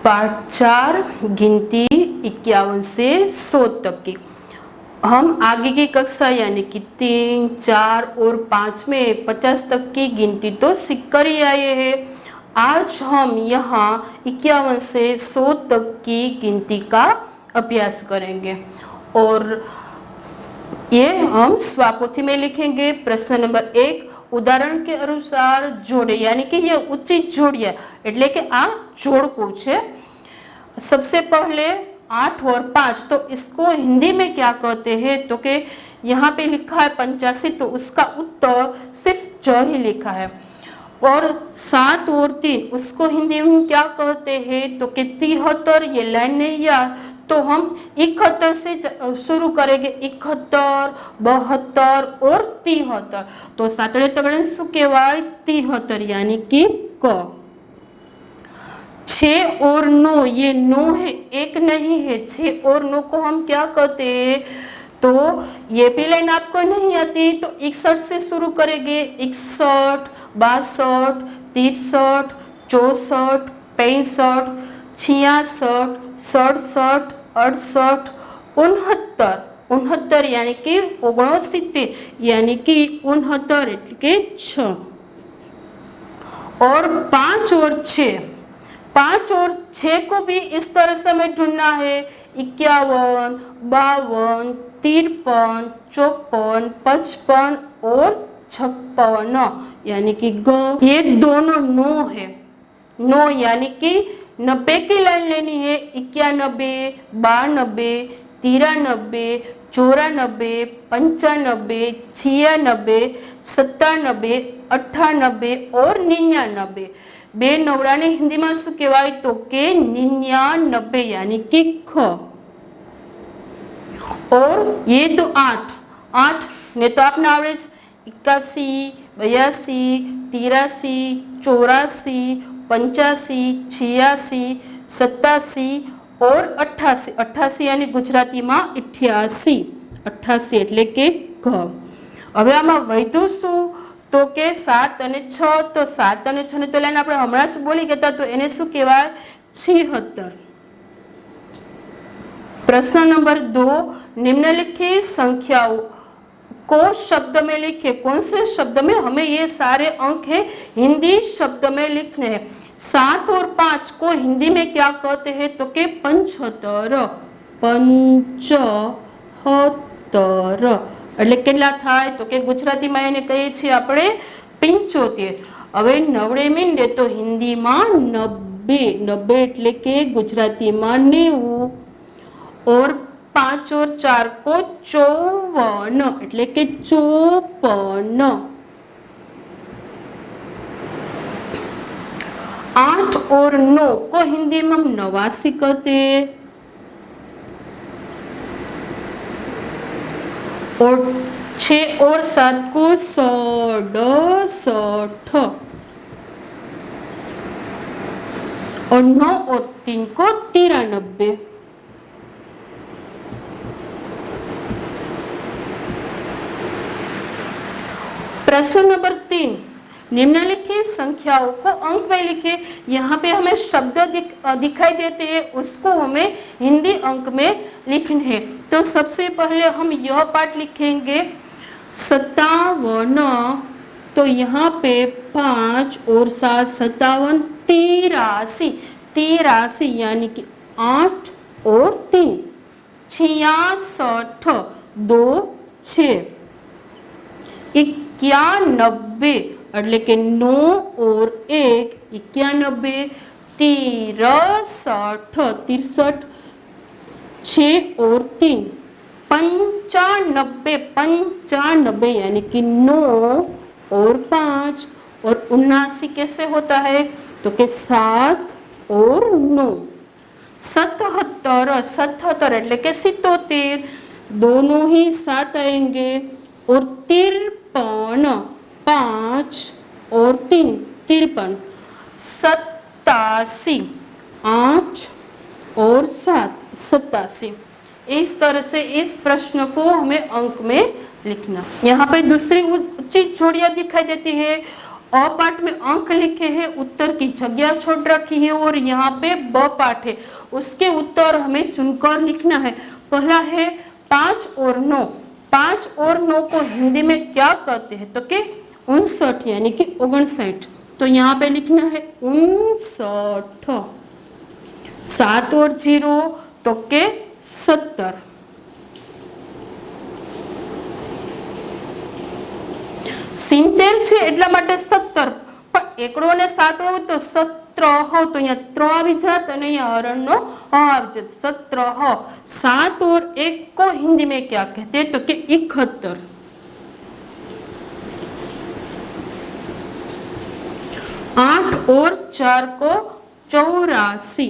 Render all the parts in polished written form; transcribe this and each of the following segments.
पाठ 4 गिनती 51 से 100 तक की। हम आगे की कक्षा यानी कि 3, 4 और 5 में 50 तक की गिनती तो सीख कर ही आए हैं। आज हम यहाँ 51 से 100 तक की गिनती का अभ्यास करेंगे और ये हम स्वापोथी में लिखेंगे। प्रश्न नंबर 1 उदाहरण के अनुसार जोड़े, यानी कि ये उचित जोड़िया એટલે કે આ જોડકું છે। सबसे पहले 8 और 5, तो इसको हिंदी में क्या कहते हैं, तो कि यहाँ पे लिखा है 85, तो उसका उत्तर सिर्फ ज ही लिखा है। और 7 और 3 उसको हिंदी में क्या कहते हैं, तो कि 73। ये लाइन नहीं यार, तो हम 71 से शुरू करेंगे। 71, 72 और 73, तो सातड़े तगड़े शू कहवाय 73 यानी कि क। 6 और 9, ये 9 है, एक नहीं है। 6 और 9 को हम क्या कहते हैं, तो ये भी लाइन आपको नहीं आती तो 61 से शुरू करेंगे। 61, 62, 63, 64, 65, 66, 67, 68, 69, 69 यानी कि 69 यानी कि 69 એટલે કે 6। और 5 और 6, 5 और 6 को भी इस तरह से हमें ढूंढना है। 51, 52, 53, 54, 55 और 56 यानी कि ग। ये दोनों 9 है। 9 यानी कि 90 की लाइन लेनी है। 91, 92, 93, 94, 95, 96, 97, 98 और 99। बे नवड़ा ने हिंदी में शू कहवाय, तो के 99 यानी कि ख। और ये तो 8 ने तो आपने आवड़े 81, 82, 83, 84, 85, 86, 87 और 88। 88 यानी गुजराती में 88, 88 એટલે કે ઘ। હવે આમાં વધુ શું, તો કે 7 અને 6, તો 7 અને 6 ને તો લાઈન આપણે હમણાં જ બોલી ગયા, તો એને શું કહેવાય 76। प्रश्न नंबर 2 निम्नलिखित संख्याओं को शब्द में लिखे। कौन से शब्द में, हमें ये सारे अंक है हिंदी शब्द में लिखने हैं। 7 और 5 को हिंदी में क्या कहते हैं, तो के 75, 75 એટલે કેટલા થાય, તો કે ગુજરાતીમાં એને કહીએ છીએ આપણે 75। હવે 90 મીંડે તો હિન્દીમાં 90, 90 એટલે કે ગુજરાતીમાં 90। और 5 और 4 को 54 એટલે કે 54। 8 और 9 को हिंदी में 89 कहते हैं। और 6 और 7 को 67। और 9 और 3 को 93। प्रश्न नंबर 3 निम्नलिखित संख्याओं को अंक में लिखे। यहाँ पे हमें शब्द दिखाई देते हैं, उसको हमें हिंदी अंक में लिखने हैं। तो सबसे पहले हम यह पाठ लिखेंगे 57। तो यहाँ पे 5 और 7 57, 83, 83 यानी कि 8 और 3। 66, 2, 6। 91 એટલે કે 9 और 1 91। 63, 63, 6 और 3। 95, 95 यानी कि 9 और 5। और 79 कैसे होता है, तो कि 7 और 9। 77, 77 એટલે કે 77, दोनों ही 7 आएंगे। और 53, 5 और 3, 53। 87, 8 और 7, 87। इस तरह से इस प्रश्न को हमें अंक में लिखना। यहाँ पे दूसरी उचित जोड़ियां दिखाई देती है अ पाठ में अंक लिखे हैं, उत्तर की जगह छोड़ रखी है और यहाँ पे ब पाठ है, उसके उत्तर हमें चुनकर लिखना है। पहला है 5 और 9। 5 और 9 को हिंदी में क्या कहते हैं? तो के 59 यानी कि 59। तो यहाँ पे लिखना है 59। 7 और 0 तो के 70। 70 છે એટલા માટે 17, પણ એકડો અને સાતડો હોય તો 17 તો અહીંયા 3 આવી જાત અને અહીંયા હરણનો અ આવી જાત 17। 7 और 1 को हिंदी में क्या कहते हैं? तो कि 71। 8 और 4 को 84।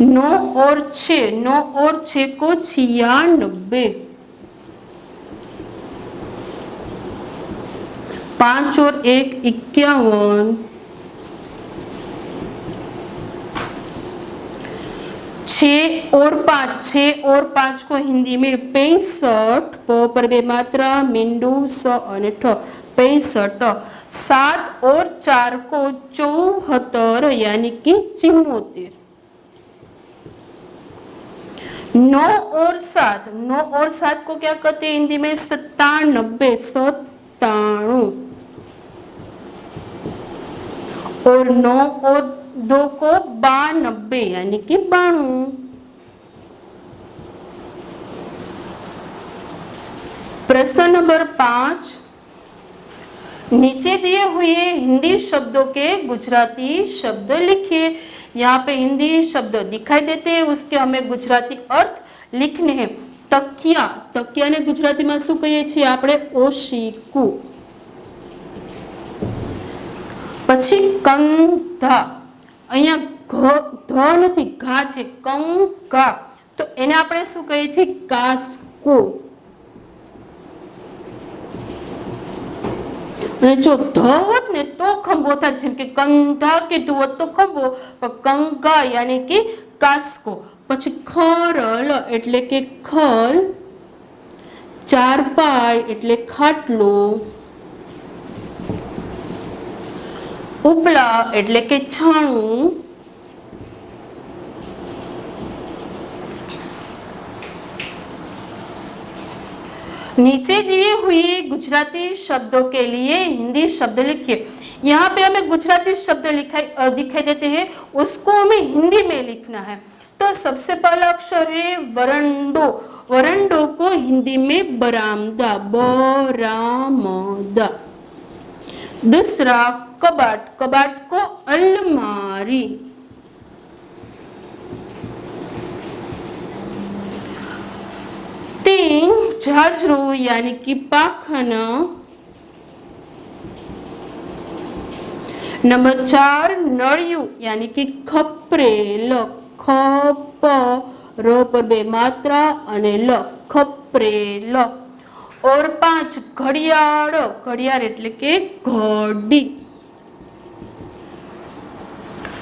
9 और 6 को 96। 5 और 1 51। 6 और 5 को हिंदी में 65। प पर बे मात्रा मींडू स और ठ 65। 7 और 4 को 74 यानी कि 74। 9 और 7 को क्या कहते हैं हिंदी में? 97। 97। और 9 और 2 को 92 यानी कि 92। प्रश्न नंबर 5, नीचे दिए हुए हिंदी शब्दों के गुजराती शब्द लिखिए। यहाँ पे हिंदी शब्द दिखाई देते हैं, उसके हमें गुजराती अर्थ लिखने हैं। तकिया, तकिया ने गुजराती में शू कहीए छीए आपणे? ओशीकू। पछी कंधा, अहींया ध नथी, घा छे, कंघा, तो एने आपणे शू कहीए छीए? कास्को। અને જો ધ હોત ને તો ખંભો થાય, જેમ કે કંધા કીધું હોત તો ખંભો, પણ કંગા यानी कि કાસ્કો। પછી ખરલ એટલે કે ખલ, ચારપાઈ એટલે ખાટલો, ઉપલા એટલે કે છાણું, नीचे दिए हुए गुजराती शब्दों के लिए हिंदी शब्द लिखिए। यहाँ पे हमें गुजराती शब्द दिखाई देते हैं, उसको हमें हिंदी में लिखना है। तो सबसे पहला अक्षर है वरंडो। वरंडो को हिंदी में बरामदा, बरामदा। दूसरा कबाट, कबाट को अलमारी। तीन झाजरू यानी कि पाखना। नंबर 4 नळियू यानी कि खपरेल, खप र पर बे मात्रा अने ल, खपरेल। और 5 घड़ियाळ, घड़ियाळ एटले के घड़ी।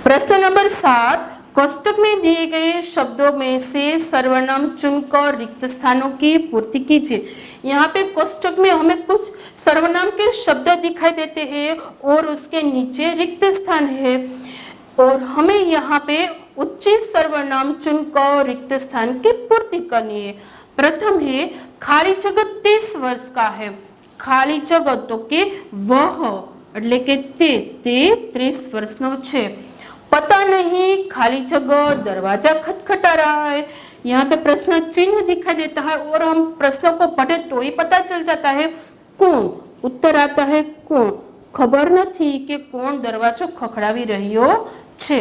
प्रश्न नंबर 7, कोष्टक में दिए गए शब्दों में से सर्वनाम चुनकर रिक्त स्थानों की पूर्ति कीजिए। यहाँ पे कोष्टक में हमें कुछ सर्वनाम के शब्द दिखाई देते हैं और उसके नीचे रिक्त स्थान है और हमें यहाँ पे उचित सर्वनाम चुनकर रिक्त स्थान की पूर्ति करनी है। प्रथम है खाली जगह 30 वर्ष का है। खाली जगह तो के वह એટલે કે તે 30 વર્ષનો છે। पता नहीं खाली जगह दरवाजा खटखटा रहा है। यहाँ पे प्रश्न चिन्ह दिखाई देता है और हम प्रश्नों को पढ़े तो ही पता चल जाता है कौन। उत्तर आता है कौन। खबर नहीं कि कौन दरवाजो खखड़ावी रह्यो छे।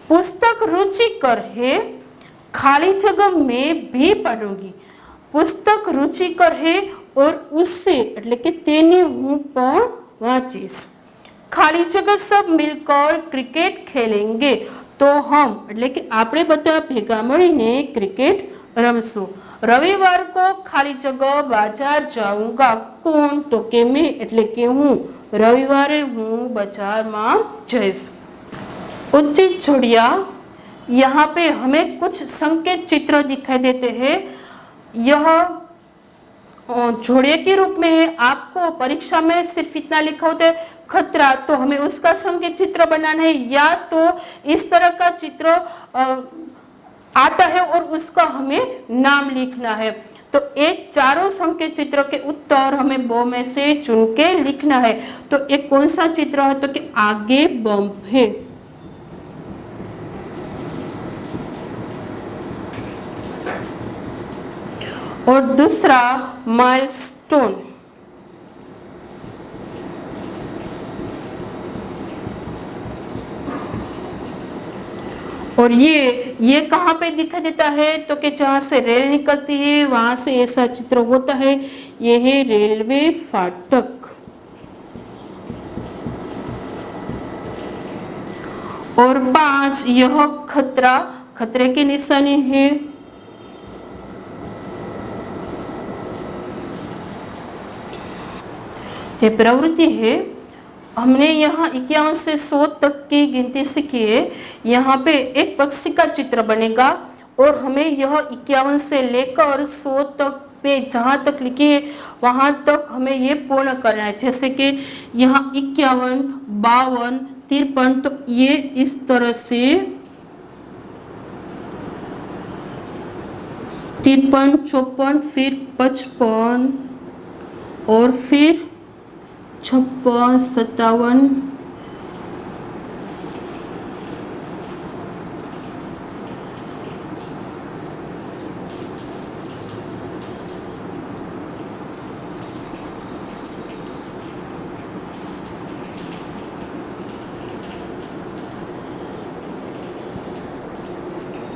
पुस्तक रुचिकर है, खाली जगह में भी पढ़ूंगी। पुस्तक रुचिकर है और उससे એટલે કે તેને હું પણ વાંચીશ। खाली जगह सब मिलकर क्रिकेट खेलेंगे तो हम એટલે કે આપણે બધા ભેગા મળીને ક્રિકેટ રમશું। रविवार को खाली जगह बाजार जाऊंगा। कौन तो के मैं એટલે કે હું रविवारे હું બજારમાં જઈશ। उचित जोड़िया, यहाँ पे हमें कुछ संकेत चित्र दिखाई देते हैं। यह जोड़े के रूप में है। आपको परीक्षा में सिर्फ इतना लिखा होता है खतरा, तो हमें उसका संकेत चित्र बनाना है, या तो इस तरह का चित्र आता है और उसका हमें नाम लिखना है। तो एक चारों संकेत चित्र के उत्तर हमें बो में से चुन के लिखना है। तो एक कौन सा चित्र है, तो कि आगे बम्प है। और दूसरा माइलस्टोन। और ये कहाँ पे दिखाई देता है, तो कि जहाँ से रेल निकलती है वहां से ऐसा चित्र होता है। ये है रेलवे फाटक। और 5, यह खतरा, खतरे की निशानी है। ये प्रवृत्ति है। हमने यहाँ 51 से 100 तक की गिनती सीखी है। यहाँ पे एक पक्षी का चित्र बनेगा और हमें यह 51 से लेकर 100 तक पे जहाँ तक लिखी है वहाँ तक हमें ये पूर्ण करना है। जैसे कि यहाँ 51, 52, 53, तो ये इस तरह से 53, 54, फिर 55 और फिर 56, 57,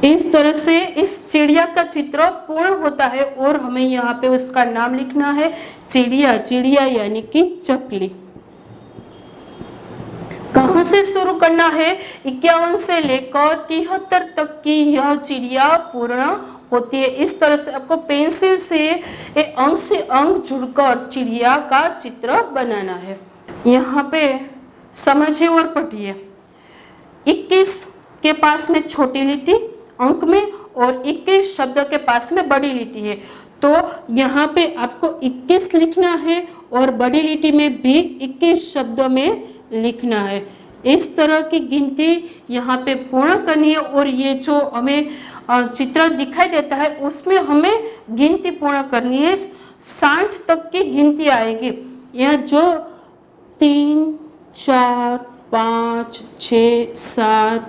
इस तरह से इस चिड़िया का चित्र पूर्ण होता है। और हमें यहाँ पे उसका नाम लिखना है चिड़िया। चिड़िया यानी कि चकली। कहाँ से शुरू करना है, 51 से लेकर 73 तक की यह चिड़िया पूर्ण होती है। इस तरह से आपको पेंसिल से अंक से अंक जुड़कर चिड़िया का चित्र बनाना है। यहाँ पे समझिए और पढ़िए। 21 के पास में छोटी लिट्टी अंक में और 21 शब्द के पास में बड़ी लिट्टी है। तो यहाँ पे आपको 21 लिखना है और बड़ी लिट्टी में भी 21 शब्दों में लिखना है। इस तरह की गिनती यहाँ पे पूर्ण करनी है। और ये जो हमें चित्र दिखाई देता है उसमें हमें गिनती पूर्ण करनी है। 60 तक की गिनती आएगी। यह जो 3, 4, 5, 6, 7,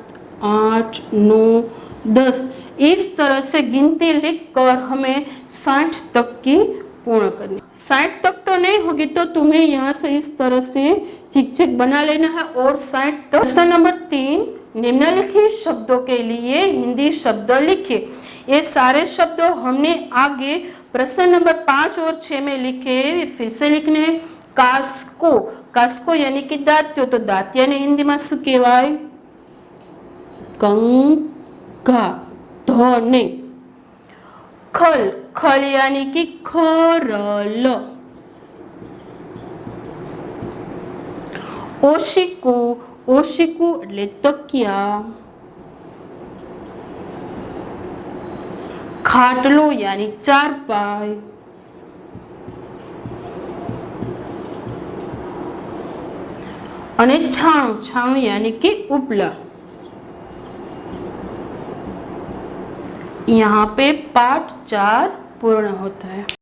8, 9, 10 इस तरह से गिनती लिखकर हमें 60 तक की पूर्ण करनी। 60 तक तो नहीं होगी तो तुम्हें यहाँ से इस तरह से चिक बना लेना है। और 60 तक। प्रश्न नंबर 3, निम्नलिखित शब्दों के लिए हिंदी शब्द लिखिए। ये सारे शब्द हमने आगे प्रश्न नंबर 5 और 6 में लिखे, फिर से लिखने हैं। कास्को, कास्को यानी कि दांत्यो, तो दांत यानी हिंदी में शू कहेवाय? कंका, धोने। खल, खल यानी कि खरल। ओशिकु, ओशिकु એટલે તકિયા। ખાટલો यानी ચારપાઈ। અને છાણું, છાણું यानी कि उपला। यहाँ पे पाठ 4 पूर्ण होता है।